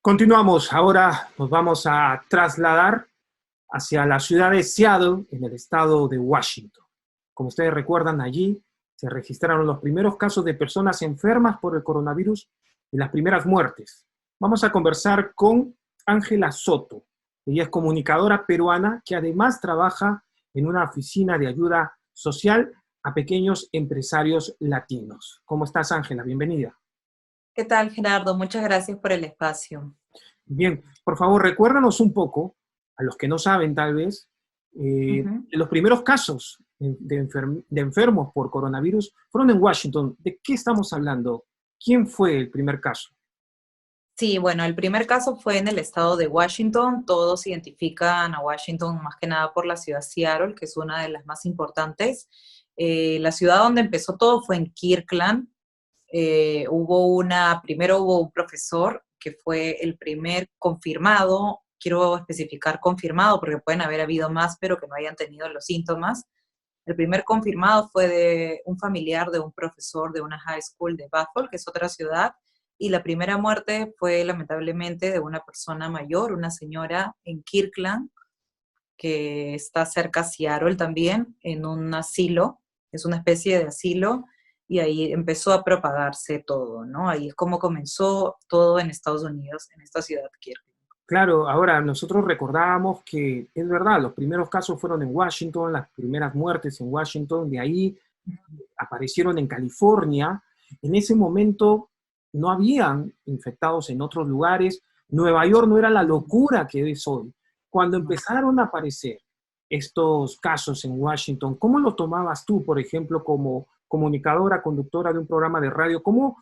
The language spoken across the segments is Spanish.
Continuamos, ahora nos vamos a trasladar hacia la ciudad de Seattle, en el estado de Washington. Como ustedes recuerdan, allí se registraron los primeros casos de personas enfermas por el coronavirus y las primeras muertes. Vamos a conversar con Ángela Soto. Ella es comunicadora peruana que además trabaja en una oficina de ayuda social a pequeños empresarios latinos. ¿Cómo estás, Ángela? Bienvenida. ¿Qué tal, Gerardo? Muchas gracias por el espacio. Bien, por favor, recuérdanos un poco, a los que no saben tal vez, Ujú. los primeros casos de enfermos por coronavirus fueron en Washington. ¿De qué estamos hablando? ¿Quién fue el primer caso? Sí, bueno, el primer caso fue en el estado de Washington. Todos identifican a Washington más que nada por la ciudad de Seattle, que es una de las más importantes. La ciudad donde empezó todo fue en Kirkland. Primero hubo un profesor que fue el primer confirmado, quiero especificar confirmado porque pueden haber habido más, pero que no hayan tenido los síntomas. El primer confirmado fue de un familiar de un profesor de una high school de Bethel, que es otra ciudad, y la primera muerte fue lamentablemente de una persona mayor, una señora en Kirkland, que está cerca a Seattle también, en un asilo, es una especie de asilo, y ahí empezó a propagarse todo, ¿no? Ahí es como comenzó todo en Estados Unidos, en esta ciudad Kirkland. Claro, ahora nosotros recordábamos que es verdad, los primeros casos fueron en Washington, las primeras muertes en Washington, de ahí aparecieron en California. En ese momento no habían infectados en otros lugares. Nueva York no era la locura que es hoy. Cuando No. empezaron a aparecer estos casos en Washington, ¿cómo lo tomabas tú, por ejemplo, como comunicadora, conductora de un programa de radio? ¿Cómo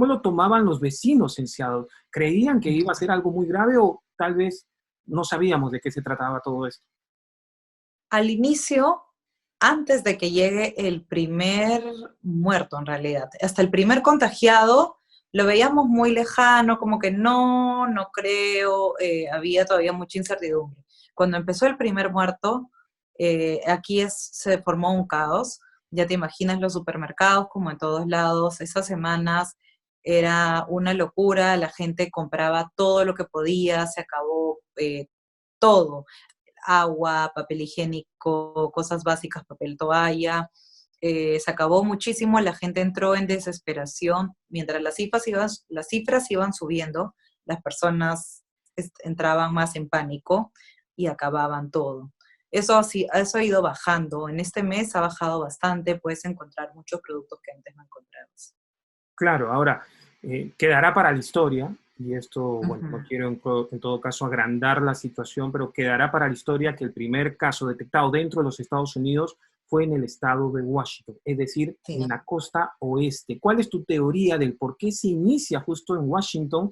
lo tomaban los vecinos en Seattle? ¿Creían que iba a ser algo muy grave o tal vez no sabíamos de qué se trataba todo esto? Al inicio, antes de que llegue el primer muerto en realidad, hasta el primer contagiado, lo veíamos muy lejano, como que no creo, había todavía mucha incertidumbre. Cuando empezó el primer muerto, se formó un caos, ya te imaginas los supermercados como en todos lados, esas semanas era una locura, la gente compraba todo lo que podía, se acabó todo, agua, papel higiénico, cosas básicas, papel toalla. Se acabó muchísimo, la gente entró en desesperación. Mientras las cifras iban subiendo, las personas entraban más en pánico y acababan todo. Eso ha ido bajando. En este mes ha bajado bastante, puedes encontrar muchos productos que antes no encontrabas. Claro, ahora quedará para la historia, y esto, bueno, Ujú. no quiero en todo caso agrandar la situación, pero quedará para la historia que el primer caso detectado dentro de los Estados Unidos fue en el estado de Washington, es decir, Sí. en la costa oeste. ¿Cuál es tu teoría del por qué se inicia justo en Washington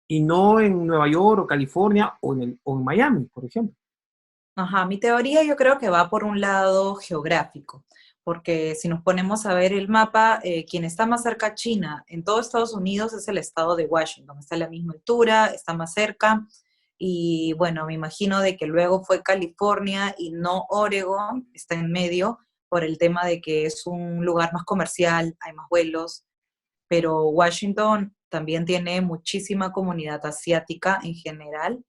y no en Nueva York o California o en Miami, por ejemplo? Ajá, mi teoría yo creo que va por un lado geográfico, porque si nos ponemos a ver el mapa, quien está más cerca a China en todo Estados Unidos es el estado de Washington, está a la misma altura, está más cerca, y bueno, me imagino de que luego fue California y no Oregon, está en medio, por el tema de que es un lugar más comercial, hay más vuelos, pero Washington también tiene muchísima comunidad asiática en general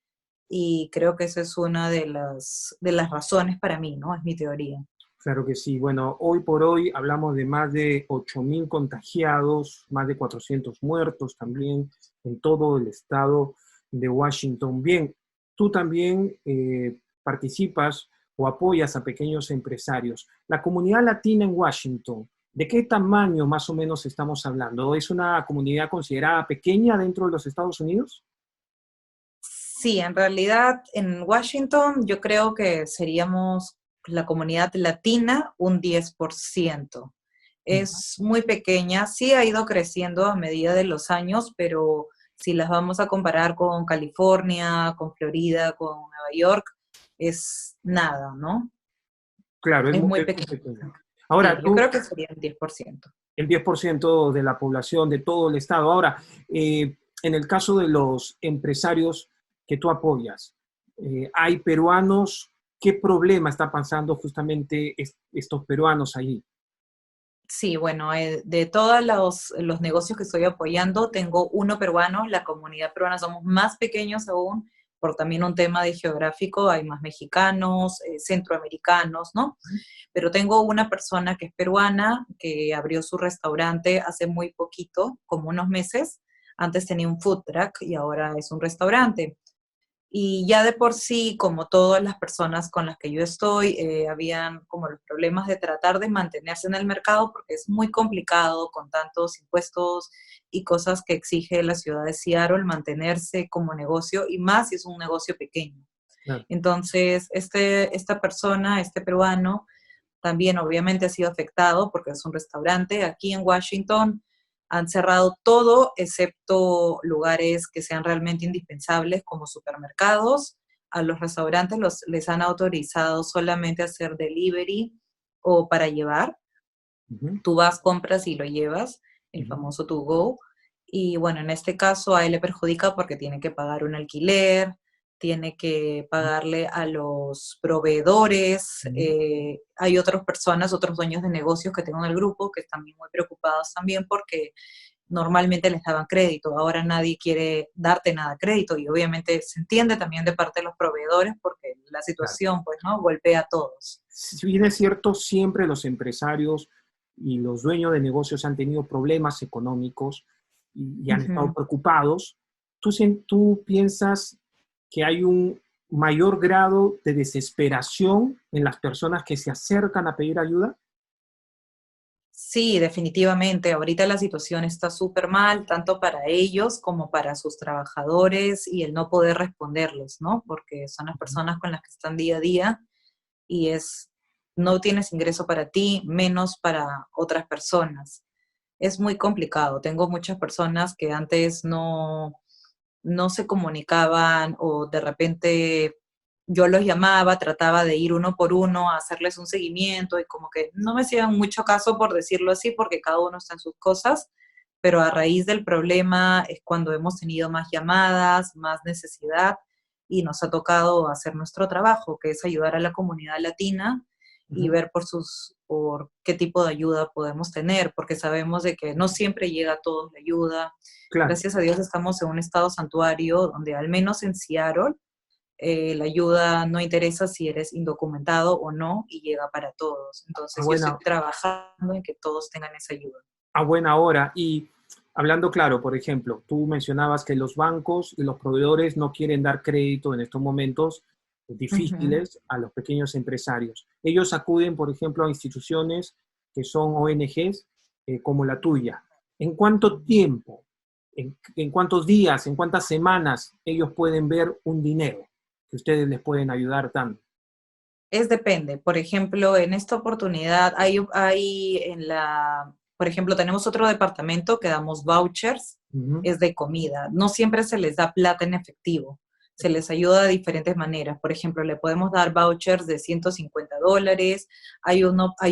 y creo que esa es una de las razones para mí, ¿no? Es mi teoría. Claro que sí. Bueno, hoy por hoy hablamos de más de 8.000 contagiados, más de 400 muertos también en todo el estado de Washington. Bien, tú también participas o apoyas a pequeños empresarios. La comunidad latina en Washington, ¿de qué tamaño más o menos estamos hablando? ¿Es una comunidad considerada pequeña dentro de los Estados Unidos? Sí, en realidad en Washington yo creo que seríamos la comunidad latina un 10%. Es muy pequeña, sí ha ido creciendo a medida de los años, pero si las vamos a comparar con California, con Florida, con Nueva York, es nada, ¿no? Claro, Es muy es muy pequeña. pequeño. Ahora, Sí, yo tú, creo que sería un 10%. el 10% de la población de todo el estado. Ahora, en el caso de los empresarios que tú apoyas, hay peruanos, ¿qué problema está pasando justamente estos peruanos allí? Sí, bueno, de todos los negocios que estoy apoyando, tengo uno peruano, la comunidad peruana somos más pequeños aún, por también un tema de geográfico, hay más mexicanos, centroamericanos, ¿no? Pero tengo una persona que es peruana, que abrió su restaurante hace muy poquito, como unos meses. Antes tenía un food truck y ahora es un restaurante. Y ya de por sí, como todas las personas con las que yo estoy, habían como los problemas de tratar de mantenerse en el mercado porque es muy complicado con tantos impuestos y cosas que exige la ciudad de Seattle mantenerse como negocio y más si es un negocio pequeño. Claro. Entonces, esta persona, este peruano, también obviamente ha sido afectado porque es un restaurante. Aquí en Washington han cerrado todo excepto lugares que sean realmente indispensables como supermercados. A los restaurantes les han autorizado solamente hacer delivery o para llevar. Ujú, Tú vas, compras y lo llevas, el ujú, famoso to go. Y bueno, en este caso a él le perjudica porque tiene que pagar un alquiler, tiene que pagarle a los proveedores. ujú. Hay otras personas, otros dueños de negocios que tengo en el grupo que están muy preocupados también porque normalmente les daban crédito, ahora nadie quiere darte nada crédito y obviamente se entiende también de parte de los proveedores porque la Claro. situación, pues, ¿no? Golpea a todos. Si bien es cierto, siempre los empresarios y los dueños de negocios han tenido problemas económicos y han estado Ujú. preocupados. ¿Tú piensas que hay un mayor grado de desesperación en las personas que se acercan a pedir ayuda? Sí, definitivamente. Ahorita la situación está súper mal, tanto para ellos como para sus trabajadores y el no poder responderles, ¿no? Porque son las Ujú. personas con las que están día a día y no tienes ingreso para ti, menos para otras personas. Es muy complicado. Tengo muchas personas que antes no se comunicaban o de repente yo los llamaba, trataba de ir uno por uno a hacerles un seguimiento y como que no me hacían mucho caso por decirlo así, porque cada uno está en sus cosas, pero a raíz del problema es cuando hemos tenido más llamadas, más necesidad y nos ha tocado hacer nuestro trabajo, que es ayudar a la comunidad latina y Ujú. ver por qué tipo de ayuda podemos tener, porque sabemos de que no siempre llega a todos la ayuda. Claro. Gracias a Dios estamos en un estado santuario donde al menos en Seattle la ayuda no interesa si eres indocumentado o no y llega para todos. A Entonces yo estoy buena, trabajando en que todos tengan esa ayuda. a buena hora. Y hablando claro, por ejemplo, tú mencionabas que los bancos y los proveedores no quieren dar crédito en estos momentos Ujú. difíciles a los pequeños empresarios. Ellos acuden, por ejemplo, a instituciones que son ONGs como la tuya. ¿En cuánto tiempo, en cuántos días, en cuántas semanas ellos pueden ver un dinero que ustedes les pueden ayudar tanto? Depende. Por ejemplo, en esta oportunidad por ejemplo, tenemos otro departamento que damos vouchers, Ujú. es de comida. No siempre se les da plata en efectivo, se les ayuda de diferentes maneras. Por ejemplo, le podemos dar vouchers de $150. Hay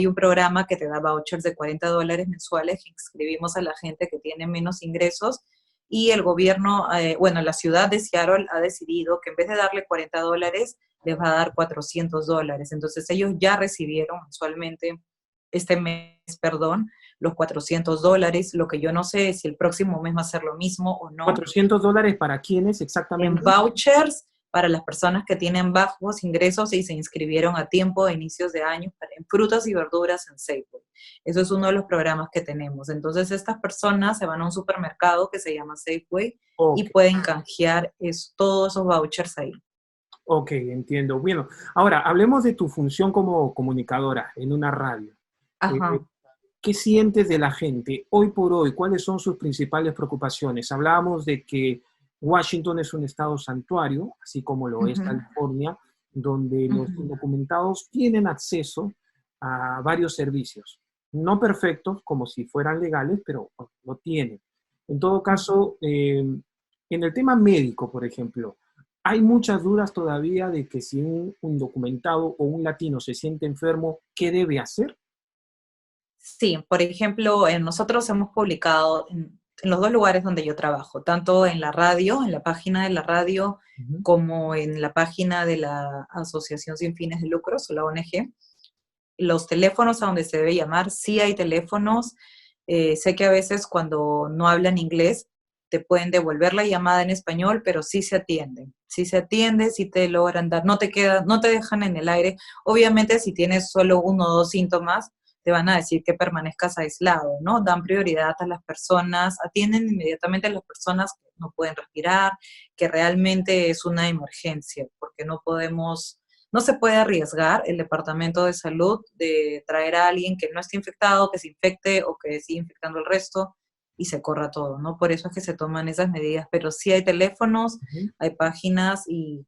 un programa que te da vouchers de $40 mensuales que inscribimos a la gente que tiene menos ingresos y el gobierno, bueno, la ciudad de Seattle ha decidido que en vez de darle $40, les va a dar $400. Entonces ellos ya recibieron mensualmente este mes, perdón, los $400. Lo que yo no sé es si el próximo mes va a ser lo mismo o no. $400 para quiénes En exactamente. vouchers para las personas que tienen bajos ingresos y se inscribieron a tiempo a inicios de año en frutas y verduras en Safeway. Eso es uno de los programas que tenemos. Entonces estas personas se van a un supermercado que se llama Safeway Ok. y pueden canjear todos esos vouchers ahí. Ok, entiendo. Bueno, ahora hablemos de tu función como comunicadora en una radio. Eh, Ajá. ¿Qué sientes de la gente hoy por hoy? ¿Cuáles son sus principales preocupaciones? Hablábamos de que Washington es un estado santuario, así como lo es Ujú. California, donde los Ujú. indocumentados tienen acceso a varios servicios. No perfectos, como si fueran legales, pero lo tienen. En todo Ujú. caso, en el tema médico, por ejemplo, hay muchas dudas todavía de que si un indocumentado o un latino se siente enfermo, ¿qué debe hacer? Sí, por ejemplo, nosotros hemos publicado en los dos lugares donde yo trabajo, tanto en la radio, en la página de la radio, Ujú. como en la página de la Asociación Sin Fines de Lucros, o la ONG. los teléfonos a donde se debe llamar, sí hay teléfonos. Sé que a veces cuando no hablan inglés te pueden devolver la llamada en español, pero sí se atienden. Sí se atiende, sí te logran dar, no te dejan en el aire. Obviamente si tienes solo uno o dos síntomas, te van a decir que permanezcas aislado, ¿no? Dan prioridad a las personas, atienden inmediatamente a las personas que no pueden respirar, que realmente es una emergencia, porque no se puede arriesgar el Departamento de Salud de traer a alguien que no esté infectado, que se infecte o que siga infectando el resto y se corra todo, ¿no? Por eso es que se toman esas medidas, pero sí hay teléfonos, Ujú. hay páginas y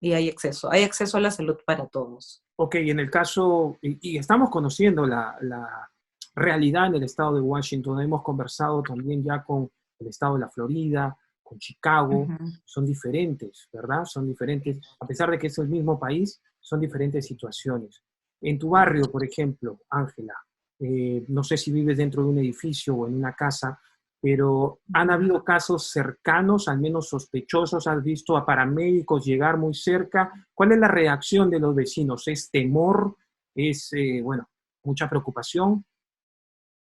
hay acceso a la salud para todos. Ok, en el caso, y estamos conociendo la realidad en el estado de Washington, hemos conversado también ya con el estado de la Florida, con Chicago, Ujú. son diferentes, ¿verdad? Son diferentes, a pesar de que es el mismo país, son diferentes situaciones. En tu barrio, por ejemplo, Ángela, no sé si vives dentro de un edificio o en una casa, pero han habido casos cercanos, al menos sospechosos, has visto a paramédicos llegar muy cerca. ¿Cuál es la reacción de los vecinos? ¿Es temor? ¿Es, bueno, mucha preocupación?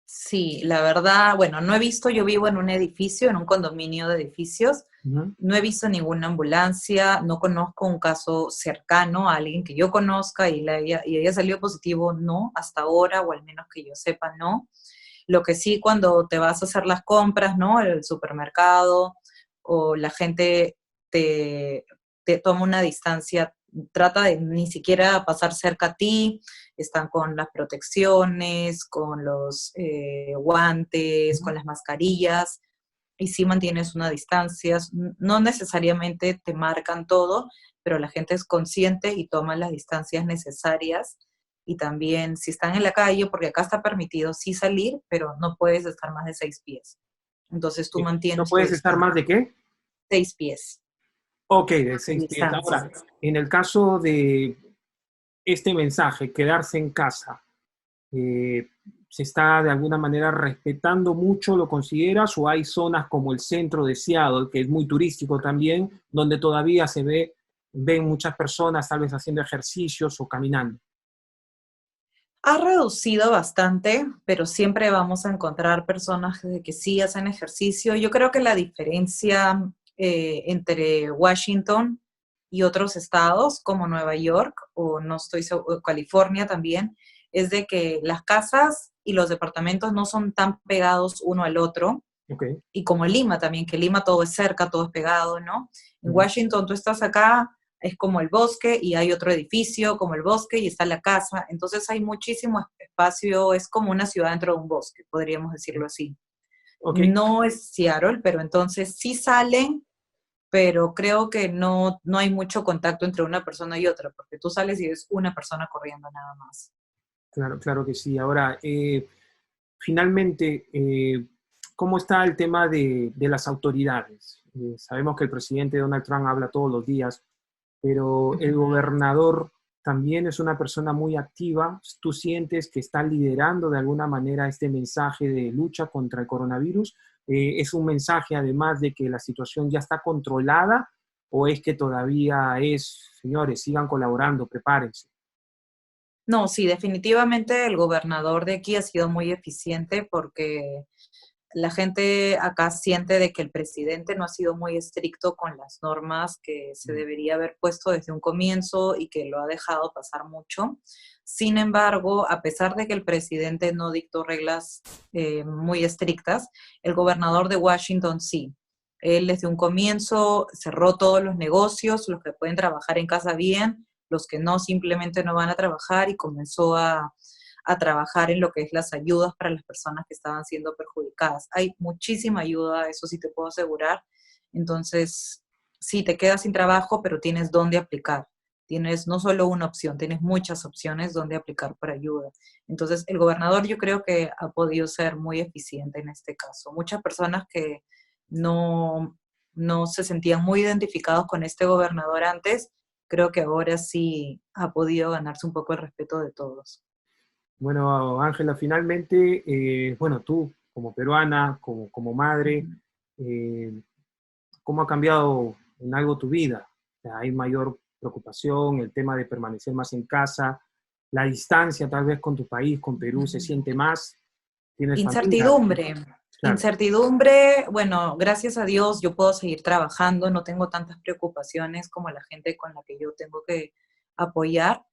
Sí, la verdad, bueno, no he visto, yo vivo en un edificio, en un condominio de edificios, Ujú. no he visto ninguna ambulancia, no conozco un caso cercano a alguien que yo conozca y haya salido positivo, no, hasta ahora, o al menos que yo sepa, no. Lo que sí, cuando te vas a hacer las compras, ¿no? El supermercado o la gente te, te toma una distancia, trata de ni siquiera pasar cerca a ti, están con las protecciones, con los guantes, con las mascarillas, y sí mantienes una distancia. No necesariamente te marcan todo, pero la gente es consciente y toma las distancias necesarias. Y también si están en la calle, porque acá está permitido sí salir, pero no puedes estar más de 6 pies. Entonces tú ¿No mantienes tu puedes estar más distancia. de qué? 6 pies Ok, de de 6 pies. distancia. Ahora, en el caso de este mensaje, quedarse en casa, eh, ¿se está de alguna manera respetando mucho, lo consideras? ¿O hay zonas como el centro de Seattle, que es muy turístico también, donde todavía ven muchas personas tal vez haciendo ejercicios o caminando? Ha reducido bastante, pero siempre vamos a encontrar personas que sí hacen ejercicio. Yo creo que la diferencia entre Washington y otros estados como Nueva York o no estoy o California también es de que las casas y los departamentos no son tan pegados uno al otro, Ok. y como Lima también, que Lima todo es cerca, todo es pegado, ¿no? En Ujú. Washington tú estás acá, es como el bosque y hay otro edificio como el bosque y está la casa, entonces hay muchísimo espacio, es como una ciudad dentro de un bosque, podríamos decirlo así. Ok. No es Seattle, pero entonces sí salen, pero creo que no hay mucho contacto entre una persona y otra, porque tú sales y ves una persona corriendo nada más. Claro, claro que sí. Ahora, finalmente, ¿cómo está el tema de las autoridades? Sabemos que el presidente Donald Trump habla todos los días, pero el gobernador también es una persona muy activa. ¿Tú sientes que está liderando de alguna manera este mensaje de lucha contra el coronavirus? ¿Es un mensaje además de que la situación ya está controlada o es que todavía es, señores, sigan colaborando, prepárense? No, sí, definitivamente el gobernador de aquí ha sido muy eficiente porque la gente acá siente de que el presidente no ha sido muy estricto con las normas que se debería haber puesto desde un comienzo y que lo ha dejado pasar mucho. Sin embargo, a pesar de que el presidente no dictó reglas muy estrictas, el gobernador de Washington sí. Él desde un comienzo cerró todos los negocios, los que pueden trabajar en casa bien, los que no simplemente no van a trabajar y comenzó a trabajar en lo que es las ayudas para las personas que estaban siendo perjudicadas. Hay muchísima ayuda, eso sí te puedo asegurar. Entonces, sí, te quedas sin trabajo, pero tienes dónde aplicar. Tienes no solo una opción, tienes muchas opciones donde aplicar para ayuda. Entonces, el gobernador yo creo que ha podido ser muy eficiente en este caso. Muchas personas que no, no se sentían muy identificados con este gobernador antes, creo que ahora sí ha podido ganarse un poco el respeto de todos. Bueno, Ángela, finalmente, bueno, tú como peruana, como madre, Ujú. eh, ¿cómo ha cambiado en algo tu vida? O sea, ¿hay mayor preocupación, el tema de permanecer más en casa? la distancia tal vez con tu país, con Perú, se siente más? ¿Tienes familia? Incertidumbre, Claro, incertidumbre, bueno, gracias a Dios yo puedo seguir trabajando, no tengo tantas preocupaciones como la gente con la que yo tengo que apoyar.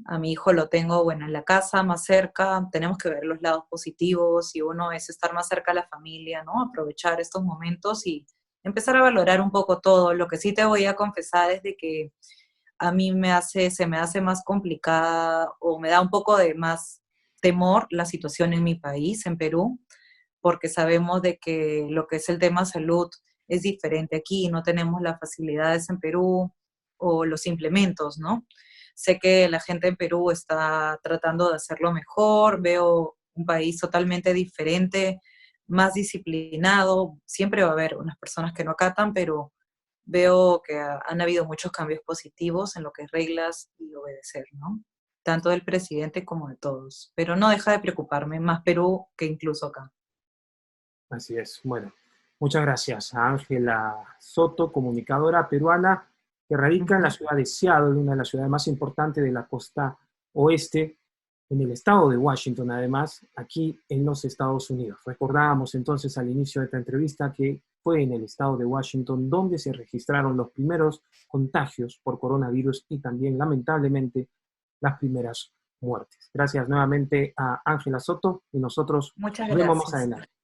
A mi hijo lo tengo, bueno, en la casa, más cerca, tenemos que ver los lados positivos y uno es estar más cerca a la familia, ¿no? Aprovechar estos momentos y empezar a valorar un poco todo. Lo que sí te voy a confesar es de que a mí se me hace más complicada o me da un poco de más temor la situación en mi país, en Perú, porque sabemos de que lo que es el tema salud es diferente aquí, no tenemos las facilidades en Perú o los implementos, ¿no? Sé que la gente en Perú está tratando de hacerlo mejor, veo un país totalmente diferente, más disciplinado, siempre va a haber unas personas que no acatan, pero veo que han habido muchos cambios positivos en lo que es reglas y obedecer, ¿no? Tanto del presidente como de todos. Pero no deja de preocuparme más Perú que incluso acá. así es. Bueno, muchas gracias a Ángela Soto, comunicadora peruana que radica en la Ujú. ciudad de Seattle, una de las ciudades más importantes de la costa oeste, en el estado de Washington, además, aquí en los Estados Unidos. Recordábamos entonces al inicio de esta entrevista que fue en el estado de Washington donde se registraron los primeros contagios por coronavirus y también, lamentablemente, las primeras muertes. Gracias nuevamente a Ángela Soto y nosotros Muchas nos vemos más gracias. adelante.